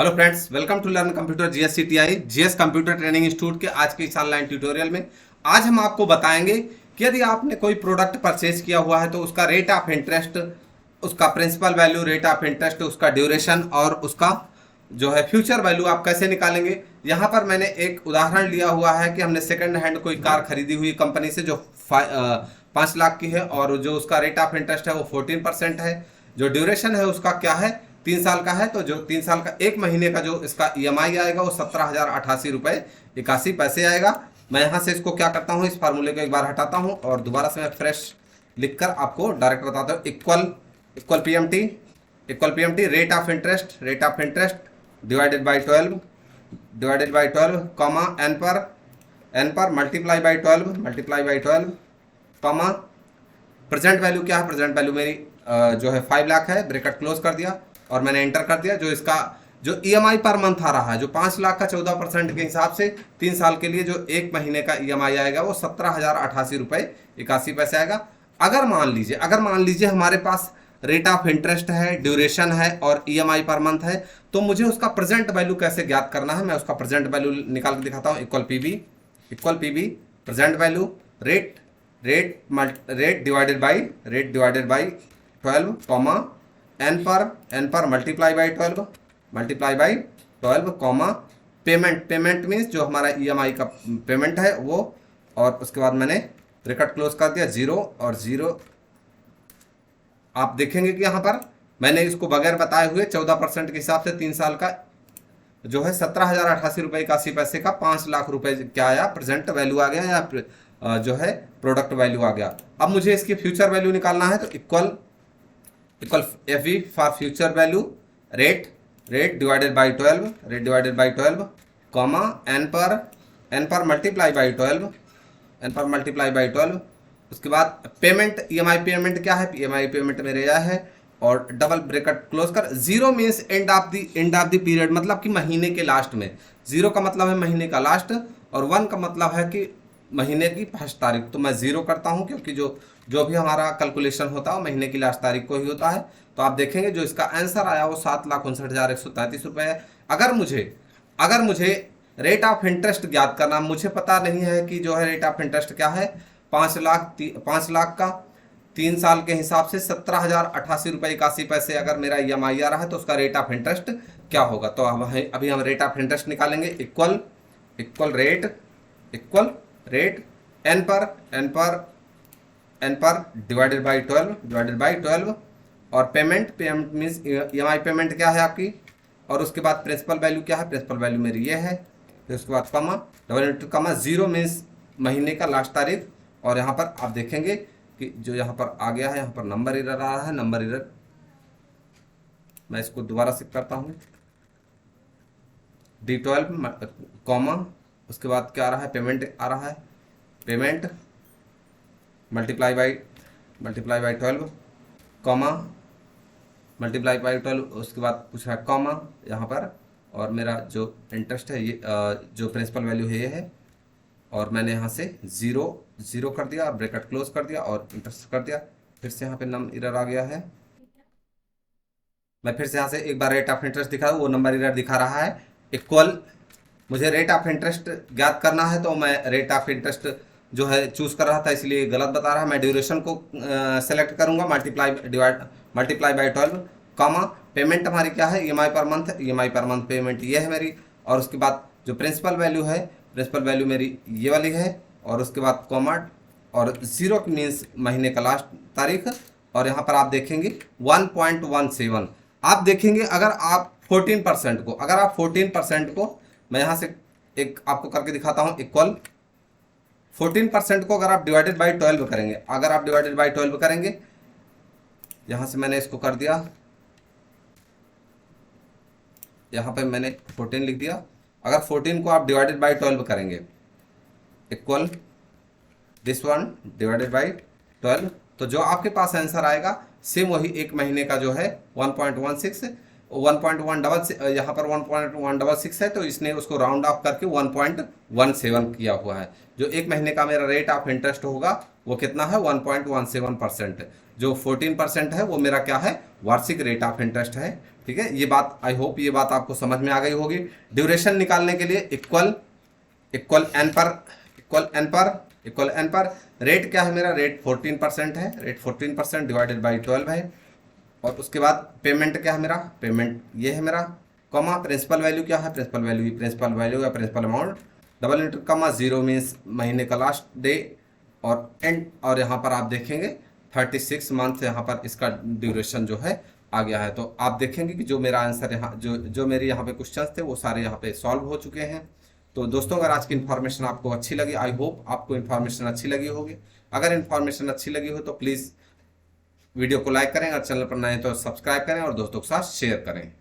Hello friends, welcome to learn computer GSCTI GS computer training institute के आज के इस ऑनलाइन ट्यूटोरियल में आज हम आपको बताएंगे कि यदि आपने कोई प्रोडक्ट परचेज किया हुआ है तो उसका रेट ऑफ इंटरेस्ट, उसका principal value, rate of interest, उसका ड्यूरेशन और उसका जो है फ्यूचर वैल्यू आप कैसे निकालेंगे। यहाँ पर मैंने एक उदाहरण लिया हुआ है कि हमने सेकंड हैंड कोई कार खरीदी हुई कंपनी से जो 5 लाख की है और जो उसका रेट ऑफ इंटरेस्ट है वो 14% है। जो ड्यूरेशन है उसका क्या है, 3 साल का है। तो जो 3 साल का एक महीने का जो इसका ईएमआई आएगा वो 17,088 रुपये 81 पैसे आएगा। मैं यहाँ से इसको क्या करता हूँ, इस फार्मूले को एक बार हटाता हूँ और दोबारा से मैं फ्रेश लिखकर आपको डायरेक्ट बताता हूँ। Equal PMT rate of interest divided by 12 comma N पर multiply by 12 comma present value क्या है, प्रेजेंट वैल्यू मेरी जो है 5 लाख है, ब्रैकेट क्लोज कर दिया और मैंने एंटर कर दिया। जो इसका जो ईएमआई पर मंथ आ रहा है, जो 5 लाख का 14% के हिसाब से 3 साल के लिए जो एक महीने का ईएमआई आएगा वो 17,088 रुपये 81 पैसे आएगा। अगर मान लीजिए हमारे पास रेट ऑफ इंटरेस्ट है, ड्यूरेशन है और ईएमआई पर मंथ है, तो मुझे उसका प्रेजेंट वैल्यू कैसे ज्ञात करना है, मैं उसका प्रेजेंट वैल्यू निकाल के दिखाता हूँ। Equal PB present value rate divided by 12 comma N पर multiply by 12 comma payment means जो हमारा ईएमआई का पेमेंट है वो, और उसके बाद मैंने ब्रैकेट क्लोज कर दिया, 0 और 0। आप देखेंगे कि यहाँ पर मैंने इसको बगैर बताए हुए 14% के हिसाब से 3 साल का जो है 17,088 रुपये 81 पैसे का 5 लाख रुपए क्या आया, प्रेजेंट वैल्यू आ गया या जो है प्रोडक्ट वैल्यू आ गया। अब मुझे इसकी फ्यूचर वैल्यू निकालना है, तो equal FV for future value rate divided by 12 comma N पर मल्टीप्लाई बाई 12 उसके बाद पेमेंट, ईएमआई पेमेंट क्या है, ईएमआई पेमेंट मेरे यह है और डबल ब्रैकेट क्लोज कर, 0 means end of the period, मतलब कि महीने के लास्ट में। 0 का मतलब है महीने का लास्ट और 1 का मतलब है कि महीने की फर्स्ट तारीख। तो मैं 0 करता हूं क्योंकि जो भी हमारा कैलकुलेशन होता है वो महीने की लास्ट तारीख को ही होता है। तो आप देखेंगे जो इसका आंसर आया वो 7,59,133 रुपये है। अगर मुझे रेट ऑफ इंटरेस्ट ज्ञात करना, मुझे पता नहीं है कि जो है रेट ऑफ इंटरेस्ट क्या है, 5 लाख का 3 साल के हिसाब से 17,088 रुपये 81 पैसे अगर मेरा ईएमआई आ रहा है तो उसका रेट ऑफ इंटरेस्ट क्या होगा। तो अभी हम रेट ऑफ इंटरेस्ट निकालेंगे। इक्वल रेट एन पर डिवाइडेड बाई 12 और पेमेंट मीन्स ईएमआई पेमेंट क्या है आपकी, और उसके बाद प्रिंसिपल वैल्यू क्या है, प्रिंसिपल वैल्यू मेरी ये है। फिर उसके बाद कॉमा 0 मीन्स महीने का लास्ट तारीख। और यहाँ पर आप देखेंगे कि जो यहाँ पर आ गया है, यहाँ पर नंबर एरर आ रहा है, नंबर एरर मैं इसको दोबारा से करता हूँ। D12 कॉमा उसके बाद क्या आ रहा है, पेमेंट आ रहा है, payment multiply by 12 comma multiply by 12 उसके बाद पूछ रहा है कॉमा यहाँ पर, और मेरा जो इंटरेस्ट है ये जो प्रिंसिपल वैल्यू है ये है, और मैंने यहाँ से 0 कर दिया, ब्रैकेट क्लोज कर दिया और इंटरेस्ट कर दिया। फिर से यहाँ पे नंबर एरर आ गया है। मैं फिर से यहाँ से एक बार रेट ऑफ इंटरेस्ट दिखा, वो नंबर एरर दिखा रहा है। इक्वल मुझे रेट ऑफ इंटरेस्ट ज्ञात करना है तो मैं रेट ऑफ इंटरेस्ट जो है चूज कर रहा था, इसलिए गलत बता रहा है। मैं ड्यूरेशन को सेलेक्ट करूंगा, मल्टीप्लाई बाई 12 कॉमा पेमेंट हमारी क्या है, ईएमआई पर मंथ पेमेंट ये है मेरी, और उसके बाद जो प्रिंसिपल वैल्यू मेरी ये वाली है, और उसके बाद कॉमा और 0 मीन्स महीने का लास्ट तारीख। और यहाँ पर आप देखेंगे 1.17। आप देखेंगे अगर आप 14% को मैं यहाँ से एक आपको करके दिखाता हूँ। इक्वल 14% को अगर आप डिवाइडेड बाई 12 करेंगे, यहाँ से मैंने इसको कर दिया, यहाँ पे मैंने 14 लिख दिया। अगर 14 को आप डिवाइडेड बाई 12 करेंगे, equal this one divided by 12, तो जो आपके पास आंसर आएगा सेम वही एक महीने का जो है 1.16 यहाँ पर 1.166 है, तो इसने उसको राउंड ऑफ करके 1.17 किया हुआ है। जो एक महीने का मेरा रेट ऑफ इंटरेस्ट होगा वो कितना है, 1.17%। जो 14% है वो मेरा क्या है, वार्षिक रेट ऑफ इंटरेस्ट है। ठीक है, ये बात आई होप ये बात आपको समझ में आ गई होगी। ड्यूरेशन निकालने के लिए इक्वल एन पर रेट क्या है मेरा, रेट 14% है, रेट 14% डिवाइडेड बाई 12 है। और उसके बाद पेमेंट क्या है मेरा, पेमेंट ये है मेरा, कॉमा प्रिंसिपल वैल्यू क्या है, प्रिंसिपल वैल्यू या principal amount, double inter comma 0 means महीने का लास्ट डे, और एंड, और यहाँ पर आप देखेंगे 36 मंथ यहाँ पर इसका ड्यूरेशन जो है आ गया है। तो आप देखेंगे कि जो मेरा आंसर यहाँ जो मेरे यहाँ पे क्वेश्चंस थे वो सारे यहाँ पे सॉल्व हो चुके हैं। तो दोस्तों अगर आज की इन्फॉर्मेशन आपको अच्छी लगी, आई होप आपको इन्फॉर्मेशन अच्छी लगी होगी। अगर इन्फॉर्मेशन अच्छी लगी हो तो प्लीज़ वीडियो को लाइक करें, और चैनल पर नए तो सब्सक्राइब करें और दोस्तों के साथ शेयर करें।